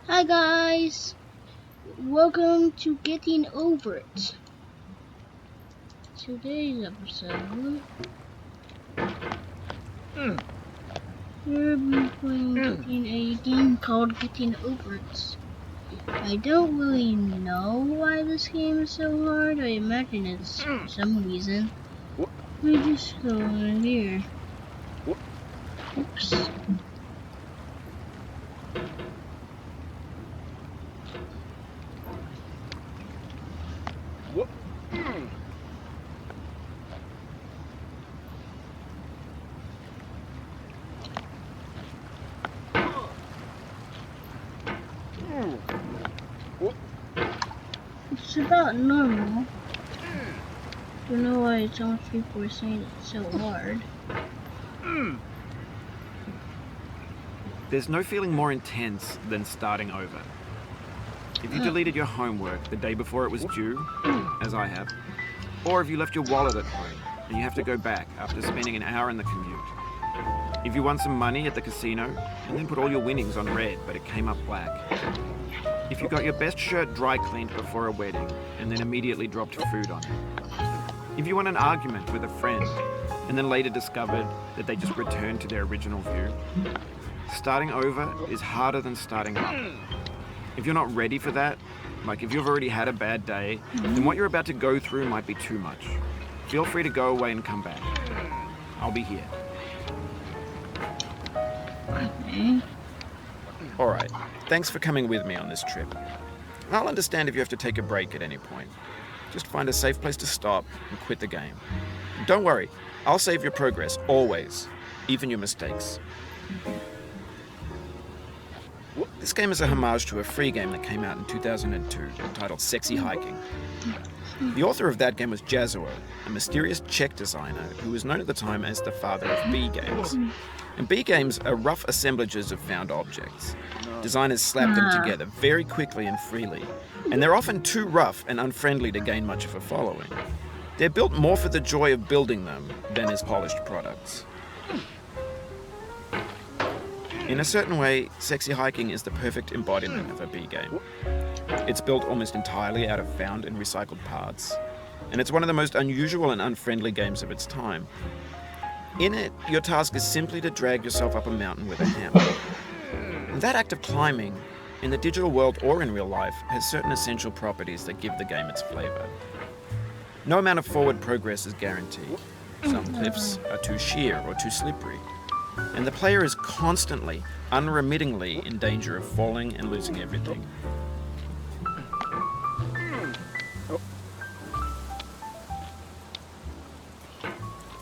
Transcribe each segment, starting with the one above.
Hi guys, welcome to Getting Over It. Today's episode, we'll be playing a game called Getting Over It. I don't really know why this game is so hard. I imagine it's for some reason. We just go in here. Oops. It's about normal. Don't know why so much people are saying it's so hard. There's no feeling more intense than starting over. If you deleted your homework the day before it was due, as I have, or if you left your wallet at home and you have to go back after spending an hour in the commute. If you won some money at the casino and then put all your winnings on red but it came up black. If you got your best shirt dry cleaned before a wedding and then immediately dropped food on it. If you won an argument with a friend and then later discovered that they just returned to their original view. Starting over is harder than starting up. If you're not ready for that, like if you've already had a bad day, then what you're about to go through might be too much. Feel free to go away and come back. I'll be here. Okay. Alright, thanks for coming with me on this trip. I'll understand if you have to take a break at any point. Just find a safe place to stop and quit the game. And don't worry, I'll save your progress, always, even your mistakes. This game is a homage to a free game that came out in 2002 titled Sexy Hiking. The author of that game was Jazuo, a mysterious Czech designer who was known at the time as the father of B games. And B games are rough assemblages of found objects. Designers slap them together very quickly and freely, and they're often too rough and unfriendly to gain much of a following. They're built more for the joy of building them than as polished products. In a certain way, Sexy Hiking is the perfect embodiment of a B game. It's built almost entirely out of found and recycled parts, and it's one of the most unusual and unfriendly games of its time. In it, your task is simply to drag yourself up a mountain with a hammer. And that act of climbing, in the digital world or in real life, has certain essential properties that give the game its flavor. No amount of forward progress is guaranteed. Some cliffs are too sheer or too slippery. And the player is constantly, unremittingly in danger of falling and losing everything.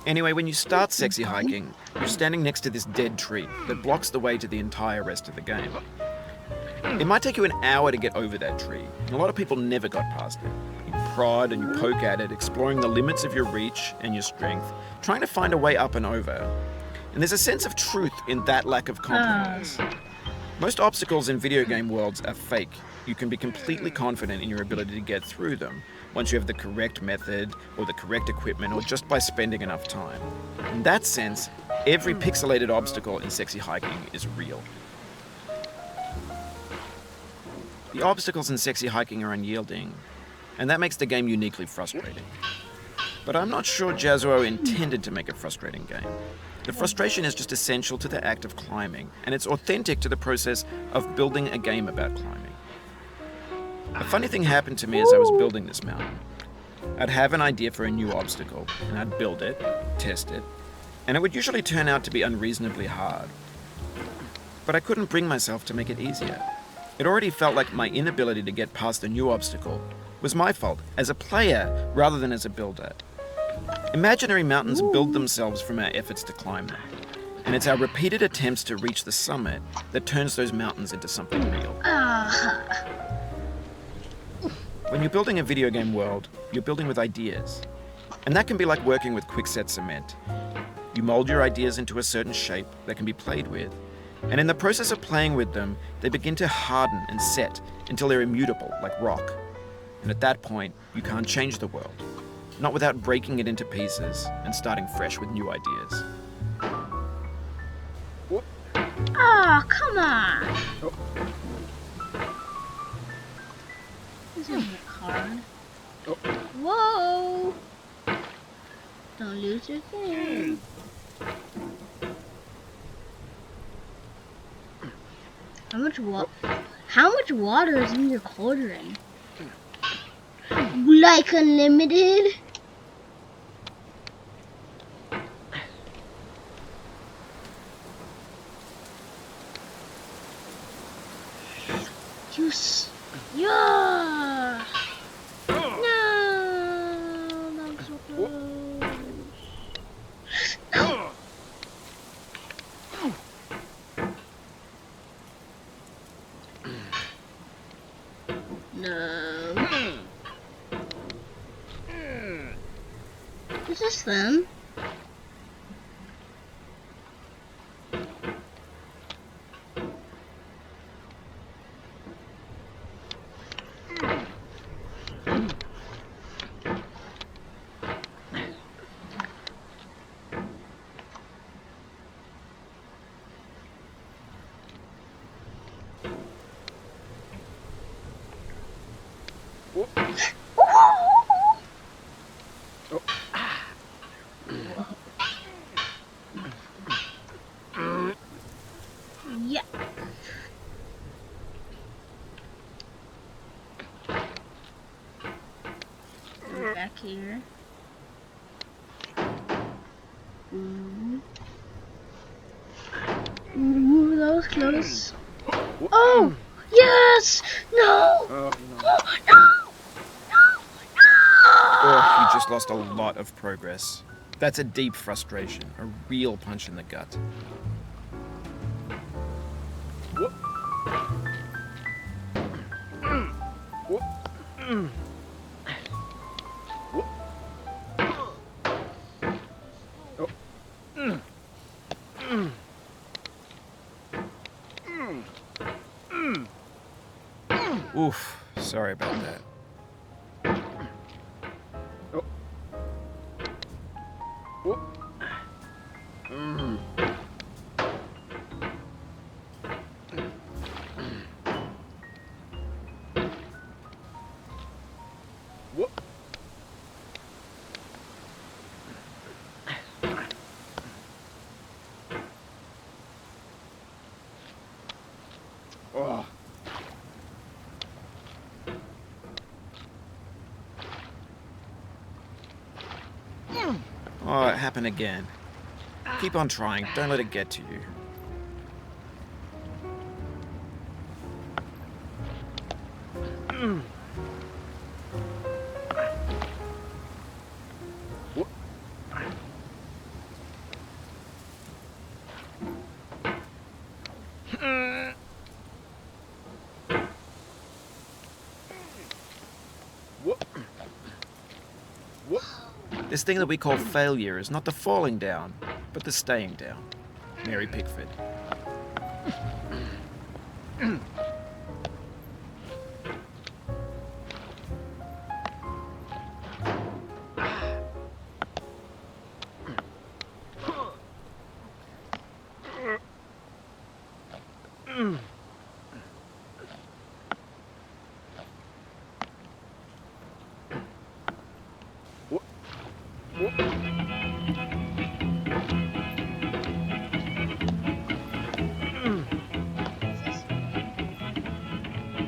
Anyway, when you start Sexy Hiking, you're standing next to this dead tree that blocks the way to the entire rest of the game. It might take you an hour to get over that tree, and a lot of people never got past it. You prod and you poke at it, exploring the limits of your reach and your strength, trying to find a way up and over. And there's a sense of truth in that lack of compromise. Most obstacles in video game worlds are fake. You can be completely confident in your ability to get through them once you have the correct method or the correct equipment or just by spending enough time. In that sense, every pixelated obstacle in Sexy Hiking is real. The obstacles in Sexy Hiking are unyielding, and that makes the game uniquely frustrating. But I'm not sure Jazuo intended to make a frustrating game. The frustration is just essential to the act of climbing, and it's authentic to the process of building a game about climbing. A funny thing happened to me as I was building this mountain. I'd have an idea for a new obstacle, and I'd build it, test it, and it would usually turn out to be unreasonably hard. But I couldn't bring myself to make it easier. It already felt like my inability to get past a new obstacle was my fault as a player rather than as a builder. Imaginary mountains build themselves from our efforts to climb them, and it's our repeated attempts to reach the summit that turns those mountains into something real. When you're building a video game world, you're building with ideas, and that can be like working with quickset cement. You mold your ideas into a certain shape that can be played with, and in the process of playing with them, they begin to harden and set until they're immutable, like rock. And at that point, you can't change the world. Not without breaking it into pieces and starting fresh with new ideas. Oh, come on! This isn't a card. Whoa! Don't lose your thing. How much water is in your cauldron? Like unlimited? Yeah! No! Not so close. No. Is this them? Yeah. Back here. Ooh. Ooh, that was close. Oh! Yes! No! Oh, no. Oh, no! No! Oh, you just lost a lot of progress. That's a deep frustration, a real punch in the gut. Oof, sorry about that. Oh. Oh, it happened again. Keep on trying. Don't let it get to you. This thing that we call failure is not the falling down, but the staying down. Mary Pickford.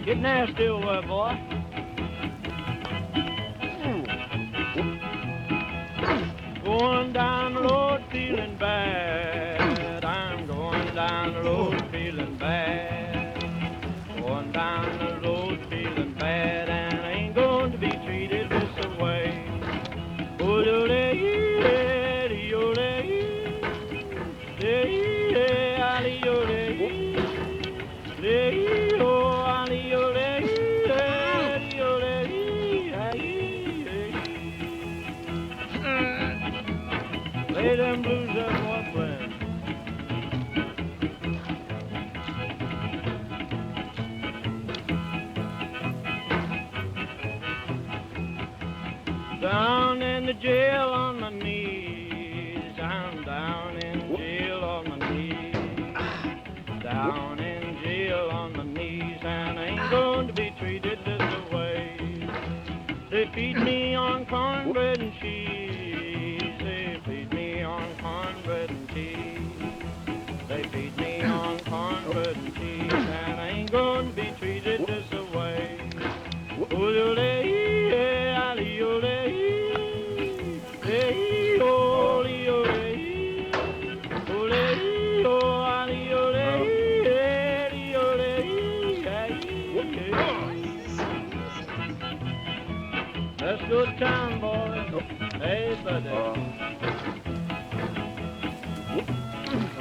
Get nasty over there, boy. Going down the road feeling bad. I'm going down the road feeling bad. Going down the road feeling bad, and I ain't going to be treated this way. Lay them blues up, boy, friend. Down in the jail on my knees. I'm down in jail on my knees. Down in jail on my knees, and I ain't going to be treated this way. They feed me on cornbread and cheese. They feed me on cornbread and cheese. They feed me on cornbread and cheese, and I ain't gonna be treated this way. Ole-ole, ali-ole, ole-ole, ole-ole, ali-ole, let's go to town, boys. Hey, buddy.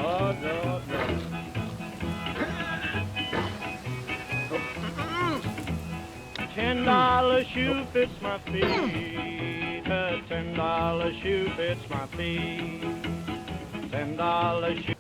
Oh, no, no. $10 shoe fits my feet. A $10 shoe fits my feet. $10 shoe.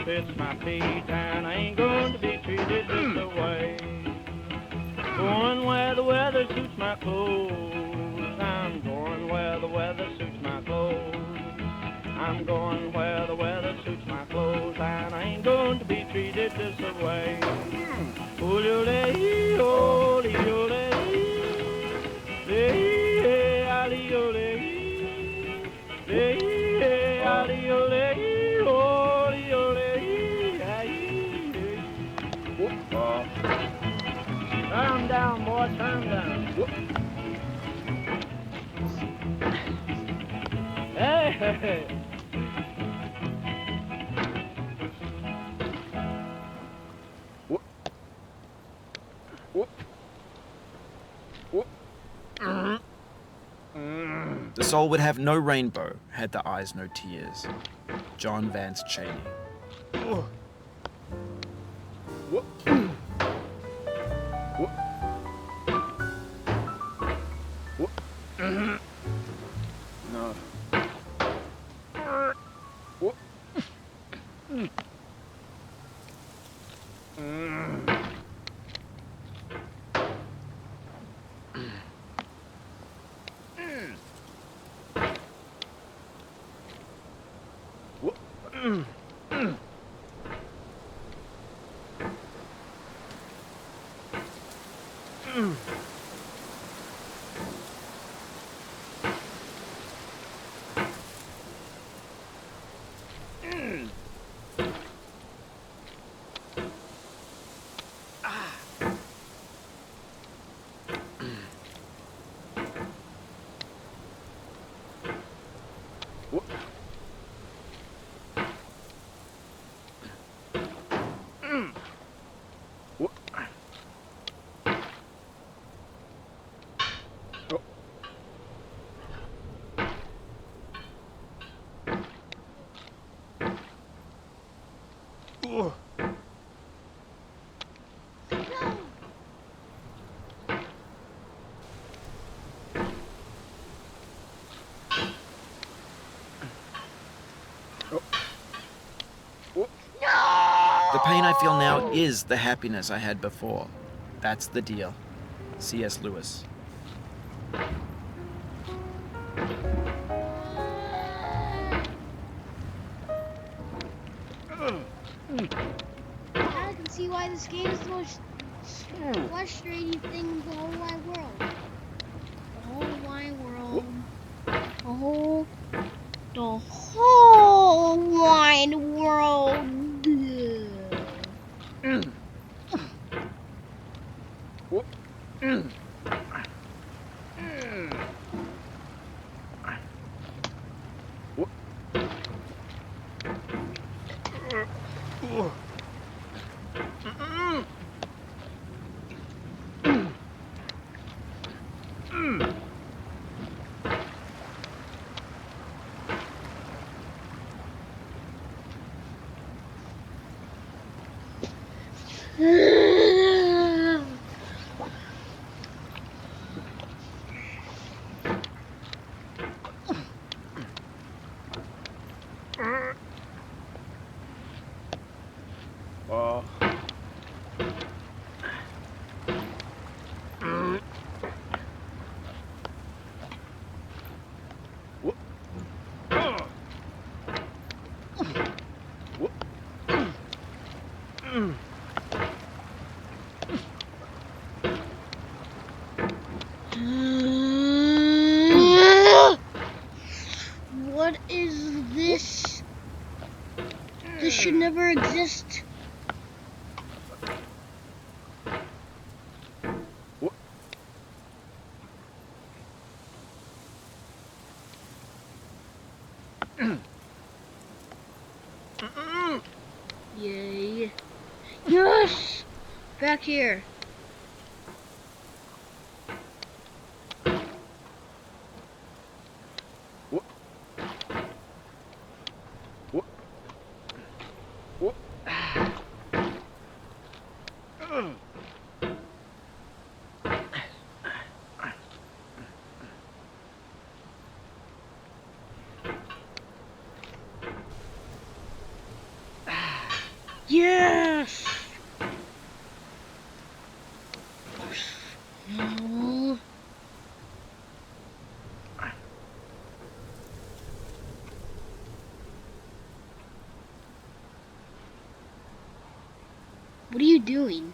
Fits my feet, and I ain't going to be treated this way. Going where the weather suits my clothes. I'm going where the weather suits my clothes. I'm going where the weather suits my clothes, and I ain't going to be treated this way. Ole-ole, ole-ole, ole-ole, ole-ole. Turn down, boy, turn down. Hey, hey, hey. The soul would have no rainbow, had the eyes no tears. John Vance Cheney. No. The pain I feel now is the happiness I had before. That's the deal. C.S. Lewis. I can see why this game is the most frustrating thing in the whole wide world. The whole wide world. The whole wide world. Oh. What is this? This should never exist. Yay. Yes! Back here. Yes! No. What are you doing?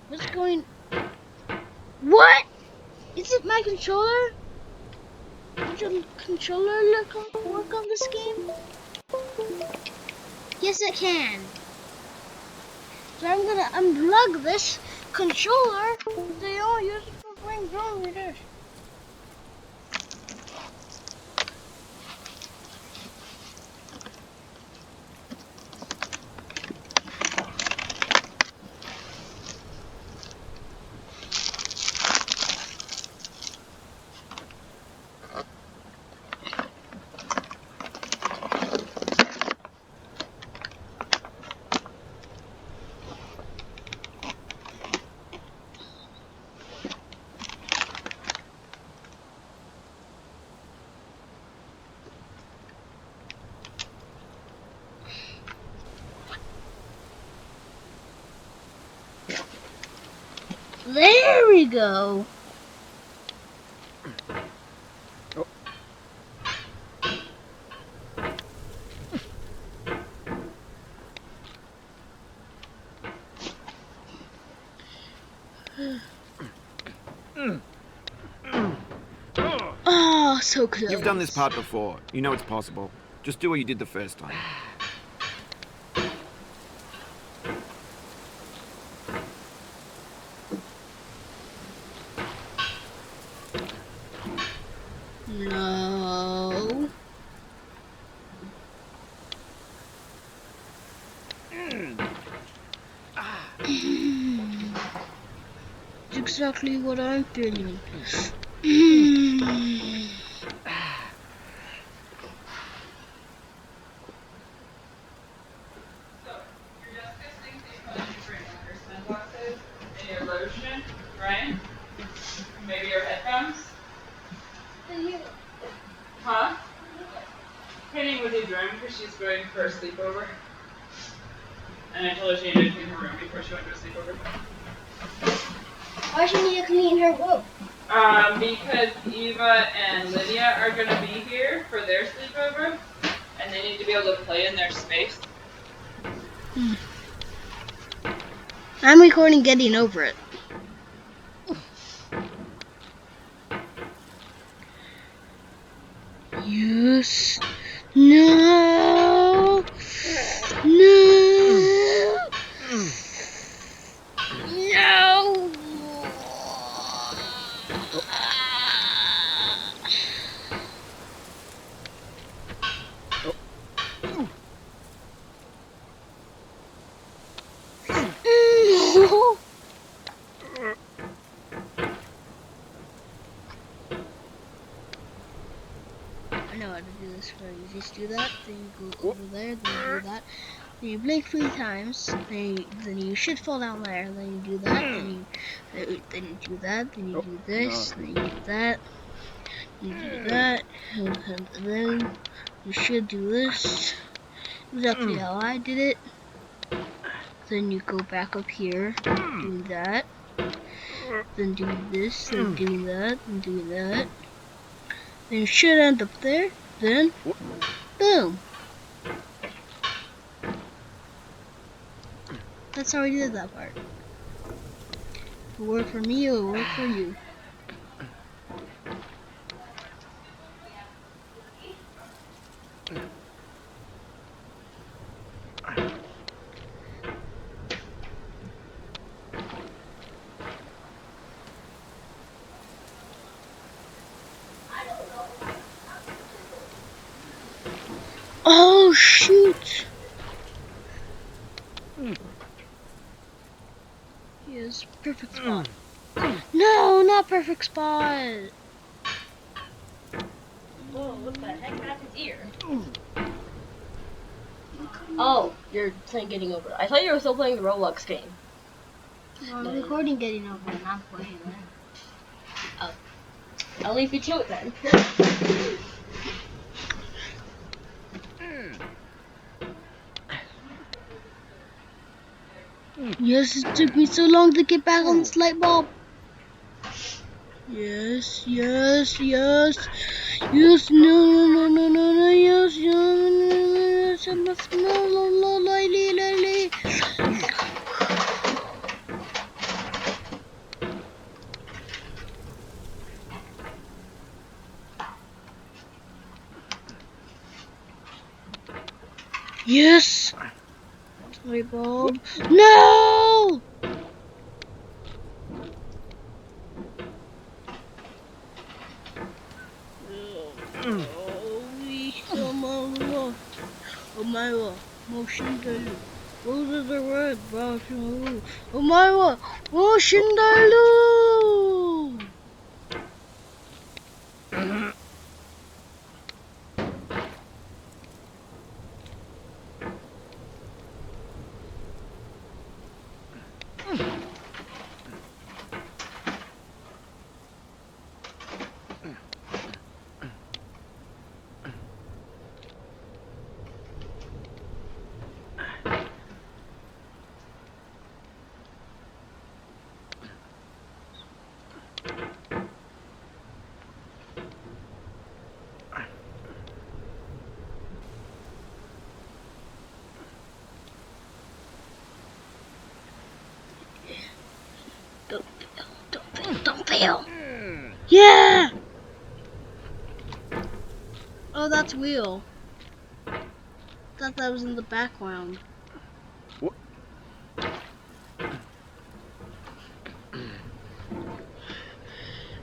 What's going... What? Is it my controller? Does your controller work on this game? Yes, it can. So I'm gonna unplug this controller. They all use it for playing drone readers. There we go. Oh, so close. You've done this part before. You know it's possible. Just do what you did the first time. No. It's exactly what I'm feeling. Your lotion, right? Maybe your headphones? Huh? Penny was a room because she's going for a sleepover. And I told her she needed to clean her room before she went to a sleepover. Why should you clean her room? Because Eva and Lydia are going to be here for their sleepover. And they need to be able to play in their space. I'm recording Getting Over It. Yes. No. No. No. I know how to do this very easy. Just do that, then you go over there, then do that. Then you blink 3 times. Then you should fall down there. Then you do that. Then you do that. Then you do this. Then you do that. You do that. And then you should do this. Exactly how I did it. Then you go back up here, doing that. Then doing this. Then doing that. Then doing that. Then you should end up there. Then, boom. That's how I did that part. It worked for me, it will work for you. Oh shoot! Yes, perfect spot. No, not perfect spot. Whoa, what the heck happened here? Oh, you're playing Getting Over. I thought you were still playing the Roblox game. I'm recording Getting Over, not playing it. I'll leave you to it then. Yes, it took me so long to get back on this light bulb. Yes, yes, yes. Yes, no, yes, yes, yes. Light bulb. No! Motion dalu. Those are the words, motion. Oh my god, motion dalu. Don't fail. Yeah. Oh, that's wheel. Thought that was in the background.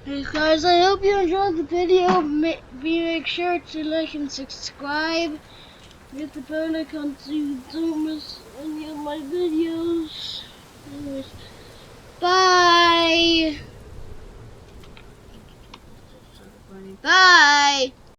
Hey guys, I hope you enjoyed the video. Make sure to like and subscribe. Hit the bell icon so you don't miss any of my videos. Anyways, bye. Bye.